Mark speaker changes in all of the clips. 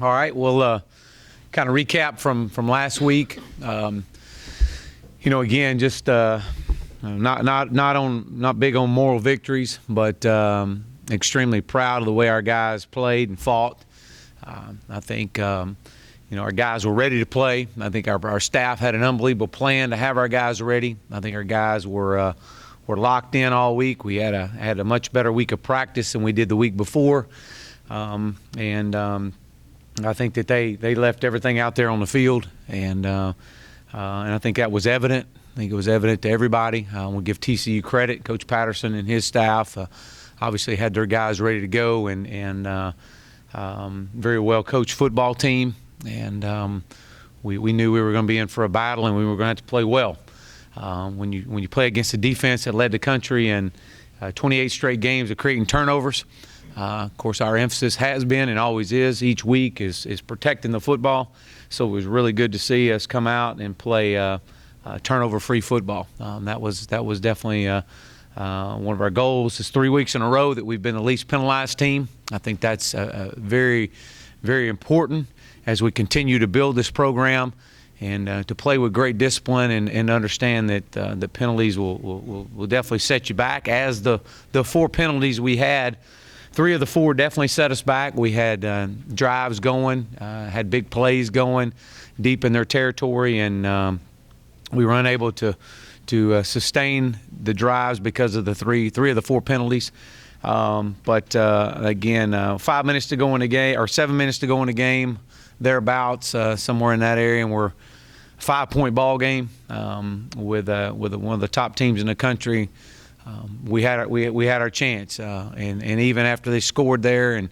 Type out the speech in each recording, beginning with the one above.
Speaker 1: All right, we'll kind of recap from last week. Again, just not big on moral victories, but extremely proud of the way our guys played and fought. I think our guys were ready to play. I think our staff had an unbelievable plan to have our guys ready. I think our guys were locked in all week. We had a much better week of practice than we did the week before, I think that they left everything out there on the field, and I think that was evident. I think it was evident to everybody. We'll give TCU credit. Coach Patterson and his staff obviously had their guys ready to go, and very well coached football team. And we knew we were going to be in for a battle, and we were going to have to play well. When you play against a defense that led the country in 28 straight games of creating turnovers. Of course, our emphasis has been and always is each week is protecting the football. So it was really good to see us come out and play turnover-free football. That was definitely one of our goals. It's 3 weeks in a row that we've been the least penalized team. I think that's very, very important as we continue to build this program and to play with great discipline and understand that the penalties will definitely set you back. As the 4 penalties we had, 3 of the 4 definitely set us back. We had drives going, had big plays going deep in their territory, and we were unable to sustain the drives because of the 3 of the 4 penalties. But again, 5 minutes to go in the game, or 7 minutes to go in the game, thereabouts, somewhere in that area, and we're a 5-point ball game with one of the top teams in the country. We had our chance, and even after they scored there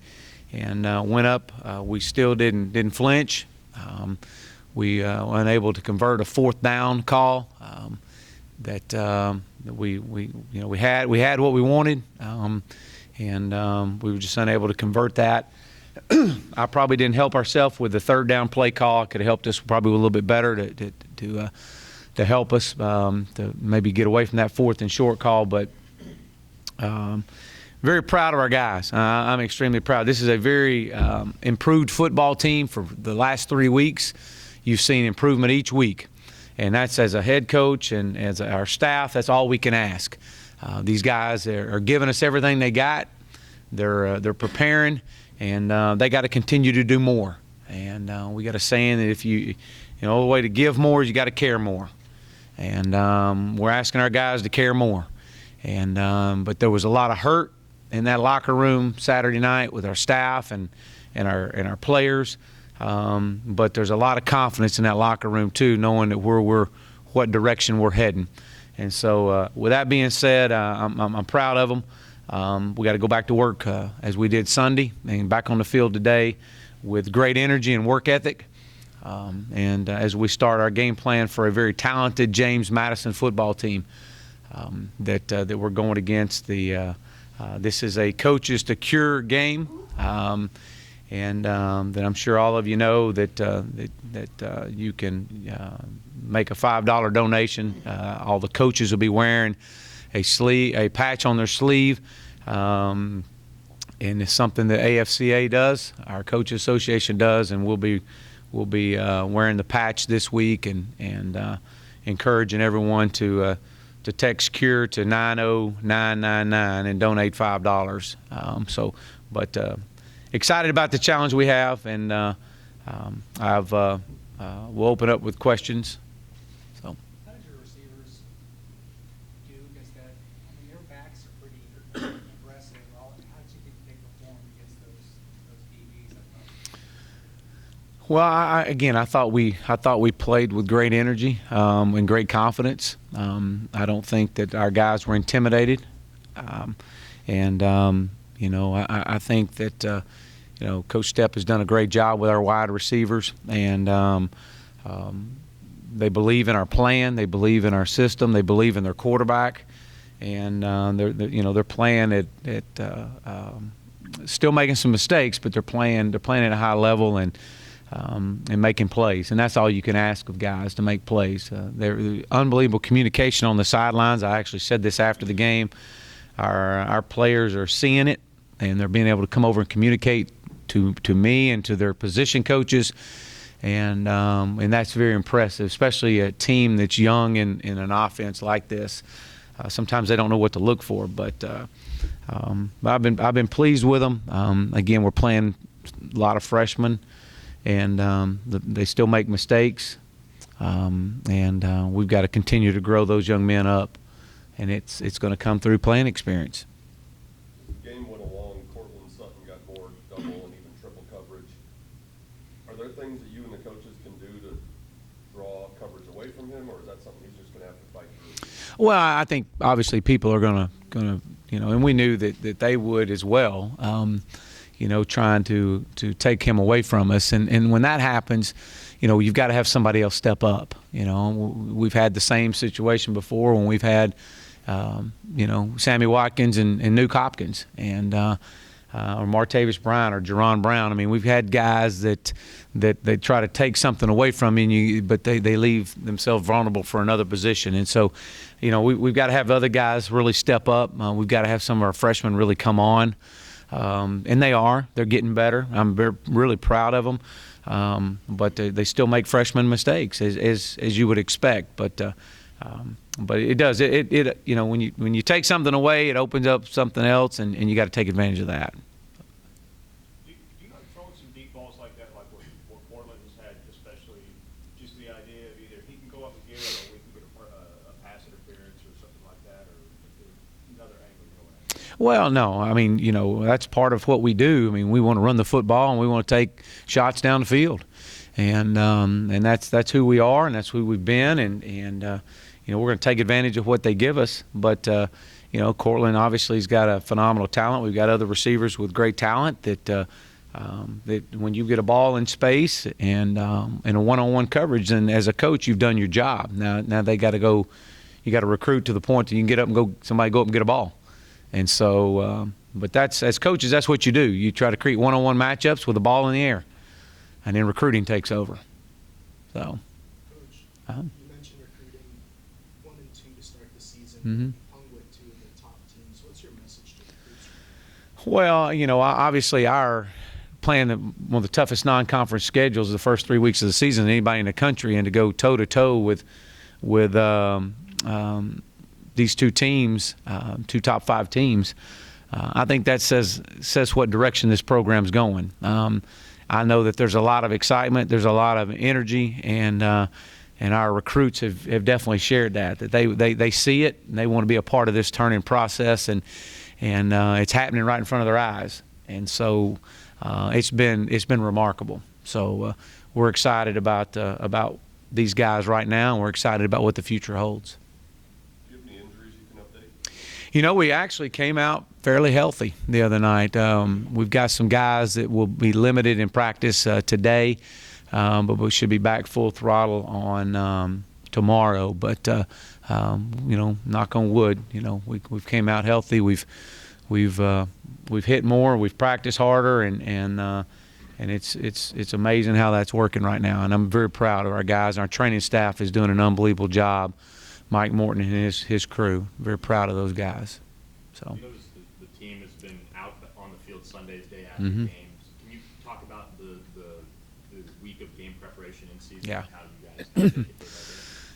Speaker 1: and went up, we still didn't flinch. We were unable to convert a 4th down call that we had what we wanted, and we were just unable to convert that. I probably didn't help ourselves with the 3rd down play call. Could have helped us probably a little bit better to help us to maybe get away from that 4th and short call. But very proud of our guys. I'm extremely proud. This is a very improved football team. For the last 3 weeks, you've seen improvement each week, and that's as a head coach and as our staff. That's all we can ask. These guys are giving us everything they got. They're preparing, and they got to continue to do more. And we got a saying that if the way to give more is you got to care more. And we're asking our guys to care more. And but there was a lot of hurt in that locker room Saturday night with our staff and our players. But there's a lot of confidence in that locker room too, knowing that what direction we're heading. And so with that being said, I'm proud of them. We got to go back to work as we did Sunday, and back on the field today with great energy and work ethic. And as we start our game plan for a very talented James Madison football team that we're going against. This is a coaches to cure game, and that I'm sure all of you know that you can make a $5 donation. All the coaches will be wearing a patch on their sleeve. And it's something that AFCA does, our Coaches Association does, and we'll be wearing the patch this week and encouraging everyone to text CURE to 90999 and donate $5. But excited about the challenge we have, and we'll open up with questions. So.
Speaker 2: How did your receivers do against that? I mean, their backs are pretty impressive. How did you think they performed against those DBs?
Speaker 1: Well, I thought we played with great energy and great confidence. I don't think that our guys were intimidated, I think that Coach Stepp has done a great job with our wide receivers, and they believe in our plan, they believe in our system, they believe in their quarterback, and they're playing at still making some mistakes, but they're playing at a high level and making plays, and that's all you can ask of guys, to make plays. They're unbelievable communication on the sidelines. I actually said this after the game. Our players are seeing it, and they're being able to come over and communicate to me and to their position coaches, and that's very impressive, especially a team that's young in an offense like this. Sometimes they don't know what to look for, but I've been pleased with them. Again, we're playing a lot of freshmen, and they still make mistakes, and we've got to continue to grow those young men up, and it's going to come through playing experience.
Speaker 3: The game went along. Cortland Sutton got more double and even triple coverage. Are there things that you and the coaches can do to draw coverage away from him, or is that something he's just going to have to fight through?
Speaker 1: Well, I think obviously people are going to and we knew that they would as well. Trying to take him away from us, and when that happens, you've got to have somebody else step up. We've had the same situation before when we've had Sammy Watkins and Nuke Hopkins and or Martavis Bryant or Jerron Brown. I mean, we've had guys that they try to take something away from you, but they leave themselves vulnerable for another position. And so, we've got to have other guys really step up. We've got to have some of our freshmen really come on, and they're getting better. I'm really proud of them, but they still make freshman mistakes as you would expect. But it does when you take something away, it opens up something else, and you got to take advantage of that.
Speaker 4: Do you like throwing some deep balls like that, like what Portland has had, especially just the idea of either he can go up and get it, or we can get a pass interference or something like that, or another angle going at it?
Speaker 1: Well, no, I mean, that's part of what we do. I mean, we want to run the football and we want to take shots down the field, and that's who we are, and that's who we've been, and we're going to take advantage of what they give us. But Cortland obviously has got a phenomenal talent. We've got other receivers with great talent that when you get a ball in space and in a one-on-one coverage, then as a coach you've done your job. Now they got to go. You got to recruit to the point that you can get up and somebody go up and get a ball. And so, but as coaches, that's what you do. You try to create one-on-one matchups with the ball in the air, and then recruiting takes over. So.
Speaker 5: Coach, you mentioned recruiting 1 and 2 to start the season.
Speaker 1: Mm-hmm.
Speaker 5: Hung with 2 of the top teams. What's your message to recruits?
Speaker 1: Well, obviously our playing one of the toughest non-conference schedules the first 3 weeks of the season than anybody in the country, and to go toe-to-toe with these 2 teams, 2 top 5 teams, I think that says what direction this program's going. I know that there's a lot of excitement, there's a lot of energy, and our recruits have definitely shared that they see it and they want to be a part of this turning process, and it's happening right in front of their eyes, and so it's been remarkable. So we're excited about these guys right now, and we're excited about what the future holds.
Speaker 3: Do you have any injuries you can update?
Speaker 1: We actually came out fairly healthy the other night. We've got some guys that will be limited in practice today, but we should be back full throttle on tomorrow. But knock on wood, we've came out healthy. We've hit more. We've practiced harder, and it's amazing how that's working right now. And I'm very proud of our guys. Our training staff is doing an unbelievable job. Mike Morton and his crew. Very proud of those guys. So.
Speaker 4: You notice the team has been out on the field Sundays, day after
Speaker 1: Mm-hmm.
Speaker 4: games. Can you talk about the week of game preparation in season?
Speaker 1: Yeah.
Speaker 4: And how you guys take it day by day?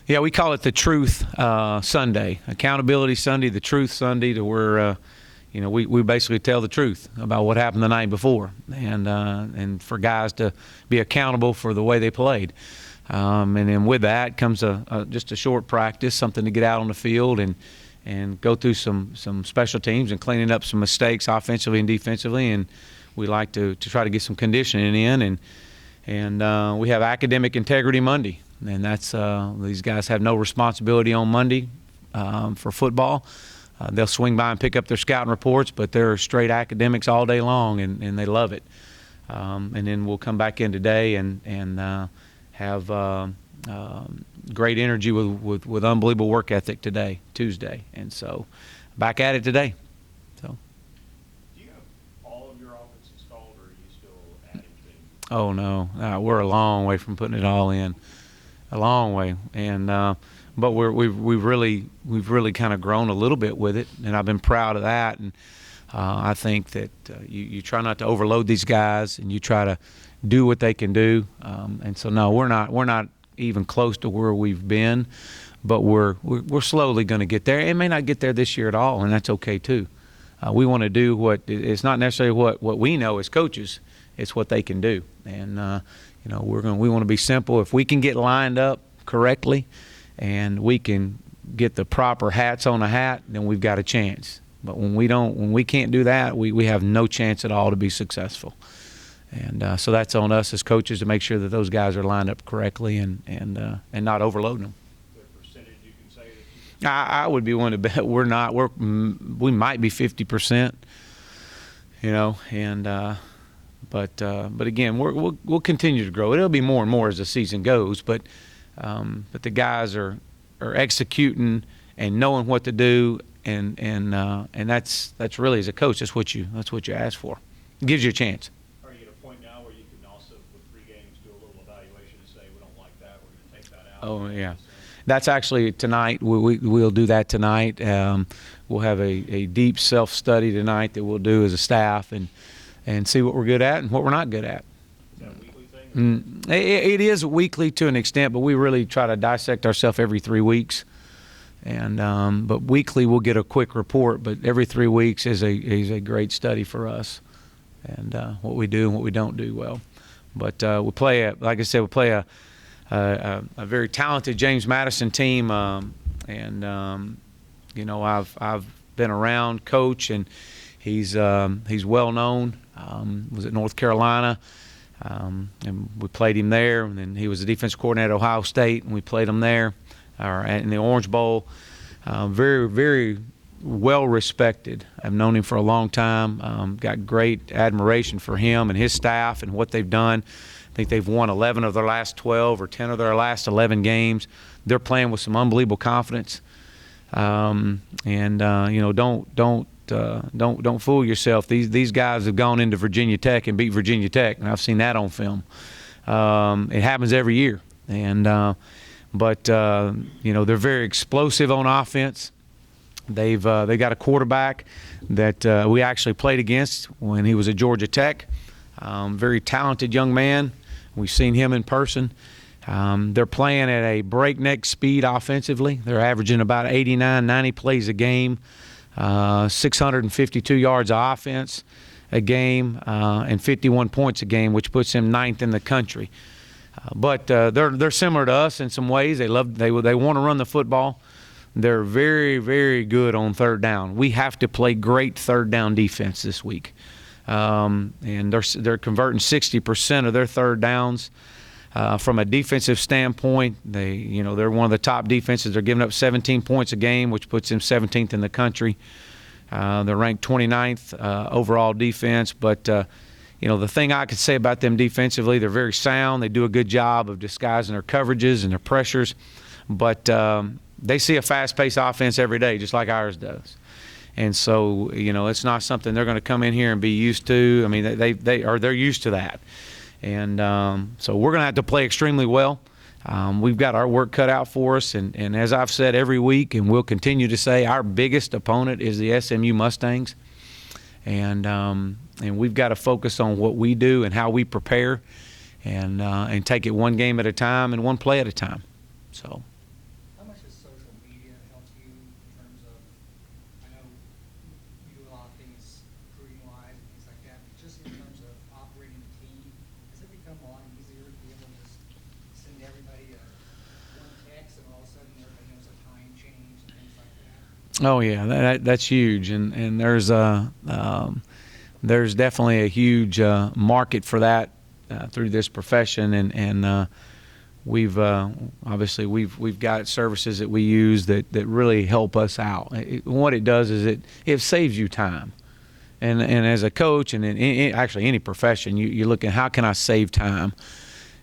Speaker 1: Yeah, we call it the Truth Sunday, Accountability Sunday, the Truth Sunday, to where we basically tell the truth about what happened the night before, and for guys to be accountable for the way they played. And then with that comes just a short practice, something to get out on the field and go through some special teams and cleaning up some mistakes offensively and defensively. And we like to try to get some conditioning in, and we have academic integrity Monday, and that's these guys have no responsibility on Monday for football. They'll swing by and pick up their scouting reports, but they're straight academics all day long, and they love it. And then we'll come back in today and have great energy with unbelievable work ethic today, Tuesday. And so back at it today. So.
Speaker 4: Do you have all of your offense installed, or are you still adding things?
Speaker 1: Oh, no. We're a long way from putting it all in. A long way. And but we've really kind of grown a little bit with it, and I've been proud of that. And I think that you try not to overload these guys, and you try to do what they can do. And so, no, we're not even close to where we've been, but we're slowly going to get there. It may not get there this year at all, and that's okay too. We want to do what it's not necessarily what we know as coaches. It's what they can do, and we want to be simple. If we can get lined up correctly, and we can get the proper hats on a hat, then we've got a chance. But when we can't do that, we have no chance at all to be successful. And so that's on us as coaches to make sure that those guys are lined up correctly and not overloading them.
Speaker 4: The percentage you can say that
Speaker 1: I would be willing to bet we're not. We might be 50%. But again, we'll continue to grow. It'll be more and more as the season goes. But the guys are executing and knowing what to do, and that's really, as a coach, that's what you ask for. It gives you a chance.
Speaker 4: Are you at a point now where you can also, with 3 games, do a little evaluation and say, we don't like that, we're going to take that out?
Speaker 1: Oh, yeah. That's actually tonight. We'll do that tonight. We'll have a deep self-study tonight that we'll do as a staff and see what we're good at and what we're not good at.
Speaker 4: Is that a weekly thing?
Speaker 1: It is weekly to an extent, but we really try to dissect ourselves every 3 weeks. And but weekly we'll get a quick report, but every 3 weeks is a great study for us, and what we do and what we don't do well. But we play like I said, we play a very talented James Madison team, and I've been around Coach, and he's well known. Was at North Carolina, and we played him there. And then he was the defensive coordinator at Ohio State, and we played him there, in the Orange Bowl. Very, very well respected. I've known him for a long time. Got great admiration for him and his staff and what they've done. I think they've won 11 of their last 12 or 10 of their last 11 games. They're playing with some unbelievable confidence. Don't fool yourself. These guys have gone into Virginia Tech and beat Virginia Tech, and I've seen that on film. It happens every year, but they're very explosive on offense. They got a quarterback that we actually played against when he was at Georgia Tech. Very talented young man. We've seen him in person. They're playing at a breakneck speed offensively. They're averaging about 89, 90 plays a game. 652 yards of offense a game, and 51 points a game, which puts them 9th in the country. But they're similar to us in some ways. They want to run the football. They're very, very good on third down. We have to play great third down defense this week, and they're converting 60% of their third downs. From a defensive standpoint, they're one of the top defenses. They're giving up 17 points a game, which puts them 17th in the country. They're ranked 29th overall defense. But the thing I could say about them defensively, they're very sound. They do a good job of disguising their coverages and their pressures. But they see a fast-paced offense every day, just like ours does. And so, it's not something they're going to come in here and be used to. I mean, they're used to that. And so we're going to have to play extremely well. We've got our work cut out for us. And as I've said every week, and we'll continue to say, our biggest opponent is the SMU Mustangs. And we've got to focus on what we do and how we prepare, and take it one game at a time and one play at a time. So.
Speaker 2: How much does social media help you in terms of, I know you do a lot of things recruiting-wise and things like that, but just in terms of operating the team, has it become a lot easier to be able to just send everybody one text and all of a sudden everybody knows a time change and things like that?
Speaker 1: Oh yeah, that's huge, and there's definitely a huge market for that through this profession, and we've obviously we've got services that we use that really help us out. What it does is it saves you time, and as a coach and in actually any profession, you look at how can I save time,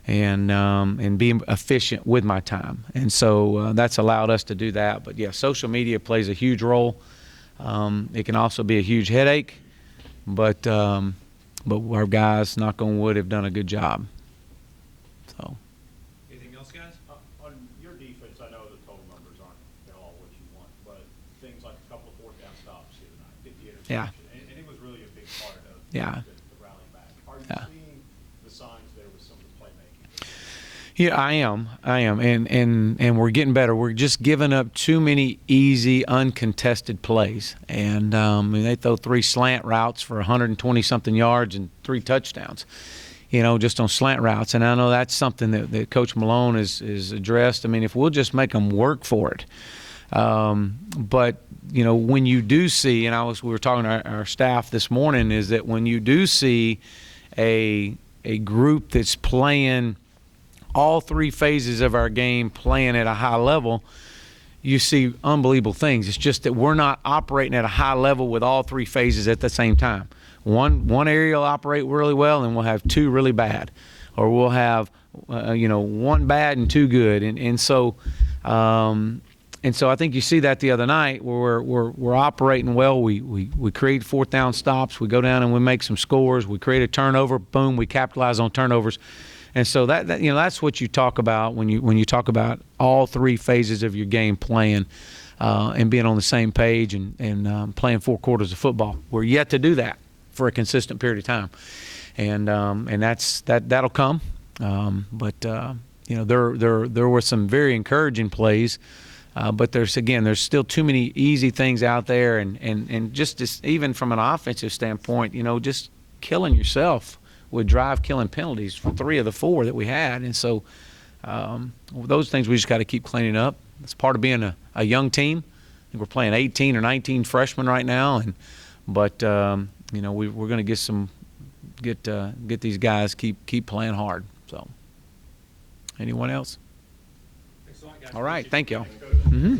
Speaker 1: and be efficient with my time, and so that's allowed us to do that. But yeah, social media plays a huge role. It can also be a huge headache, but our guys, knock on wood, have done a good job. So.
Speaker 2: Anything else, guys?
Speaker 4: On your defense, I know the total numbers aren't all what you want, but things like a couple of 4th down stops the other night, 50 interceptions.
Speaker 1: Yeah.
Speaker 4: Any
Speaker 1: Yeah.
Speaker 4: to rallying back. Are you
Speaker 1: Yeah.
Speaker 4: seeing the signs there with some of the playmaking?
Speaker 1: Yeah, I am, and we're getting better. We're just giving up too many easy, uncontested plays, and I mean, they throw 3 slant routes for 120 something yards and 3 touchdowns, just on slant routes. And I know that's something that Coach Malone is addressed. I mean, if we'll just make them work for it. But when you do see, and we were talking to our staff this morning, is that when you do see a group that's playing all 3 phases of our game playing at a high level, you see unbelievable things. It's just that we're not operating at a high level with all 3 phases at the same time. One area will operate really well, and we'll have 2 really bad, or we'll have 1 bad and 2 good, and so I think you see that the other night where we're operating well. We create 4th down stops. We go down and we make some scores. We create a turnover. Boom, we capitalize on turnovers. And so that's what you talk about when you talk about all 3 phases of your game playing and being on the same page and playing 4 quarters of football. We're yet to do that for a consistent period of time, and that'll come. But there were some very encouraging plays, but there's still too many easy things out there, and just even from an offensive standpoint, just killing yourself with drive-killing penalties for 3 of the 4 that we had. And so those things we just got to keep cleaning up. It's part of being a young team. I think we're playing 18 or 19 freshmen right now, but we're going to get these guys keep playing hard. So, anyone else?
Speaker 2: Thanks a lot, guys.
Speaker 1: All right, thank y'all.
Speaker 4: Coach?
Speaker 1: Mm-hmm.